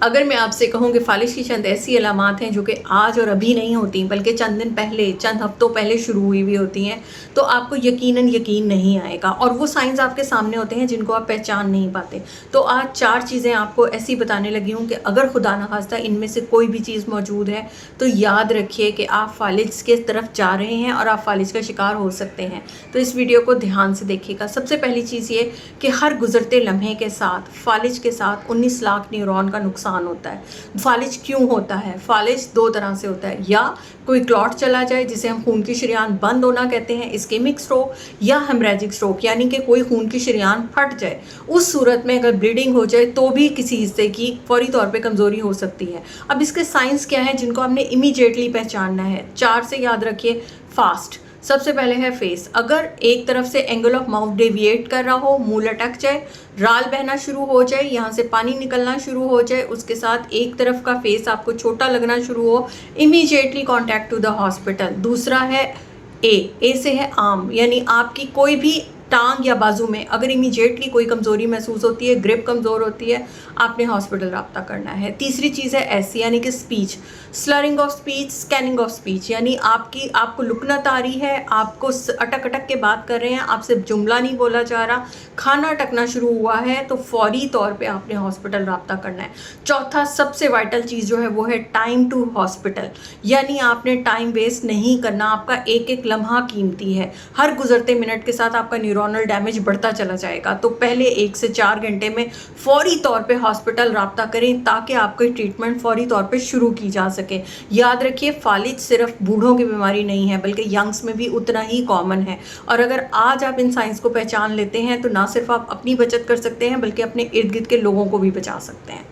अगर मैं आपसे कहूँ कि फ़ालिज की चंद ऐसी अलामात हैं जो कि आज और अभी नहीं होती बल्कि चंद दिन पहले, चंद हफ्तों पहले शुरू हुई हुई होती हैं, तो आपको यकीनन यकीन नहीं आएगा और वो साइंस आपके सामने होते हैं जिनको आप पहचान नहीं पाते। तो आज 4 चीज़ें आपको ऐसी बताने लगी हूँ कि अगर खुदा न खास्ता इनमें से कोई भी चीज़ मौजूद है तो याद रखिए कि आप फ़ालिज के तरफ जा रहे हैं और आप फ़ालिज का शिकार हो सकते हैं। तो इस वीडियो को ध्यान से देखिएगा। सबसे पहली चीज़ ये कि हर गुज़रते लम्हे के साथ फ़ालिज के साथ 19 लाख न्यूरॉन का नुकसान होता है। फ़ालिज क्यों होता है? फ़ालिज 2 तरह से होता है, या कोई क्लॉट चला जाए जिसे हम खून की शरीयान बंद होना कहते हैं, इस्केमिक स्ट्रोक, या हेमरेजिक स्ट्रोक यानी कि कोई खून की शरीयान फट जाए। उस सूरत में अगर ब्लीडिंग हो जाए तो भी किसी हिस्से की फौरी तौर पे कमज़ोरी हो सकती है। अब इसके साइंस क्या है जिनको हमने इमीडिएटली पहचानना है? 4 से याद रखिए। फास्ट, सबसे पहले है फेस। अगर एक तरफ से एंगल ऑफ माउथ डेविएट कर रहा हो, मुंह लटक जाए, राल बहना शुरू हो जाए, यहाँ से पानी निकलना शुरू हो जाए, उसके साथ एक तरफ का फेस आपको छोटा लगना शुरू हो, immediately contact to the hospital. दूसरा है ए से है आर्म, यानी आपकी कोई भी टांग या बाजू में अगर इमीडिएटली कोई कमज़ोरी महसूस होती है, ग्रिप कमज़ोर होती है, आपने हॉस्पिटल रब्ता करना है। तीसरी चीज़ है एस यानी कि speech, slurring of speech, scanning of speech, यानी आपको लुकनत आ रही है, आपको अटक अटक के बात कर रहे हैं, आपसे जुमला नहीं बोला जा रहा, खाना अटकना शुरू हुआ है, तो फौरी तौर पे आपने हॉस्पिटल रब्ता करना है। चौथा सबसे वाइटल चीज़ जो है वो है टाइम टू हॉस्पिटल, यानी आपने टाइम वेस्ट नहीं करना। आपका एक एक लम्हा कीमती है। हर गुजरते मिनट के साथ आपका न्यूरोनल डैमेज बढ़ता चला जाएगा। तो पहले 1 से 4 घंटे में फौरी तौर पे हॉस्पिटल रब्ता करें ताकि आपकी ट्रीटमेंट फौरी तौर पे शुरू की जा सके। याद रखिए फ़ालिज सिर्फ बूढ़ों की बीमारी नहीं है बल्कि यंग्स में भी उतना ही कॉमन है, और अगर आज आप इन साइंस को पहचान लेते हैं तो ना सिर्फ आप अपनी बचत कर सकते हैं बल्कि अपने इर्द गिर्द के लोगों को भी बचा सकते हैं।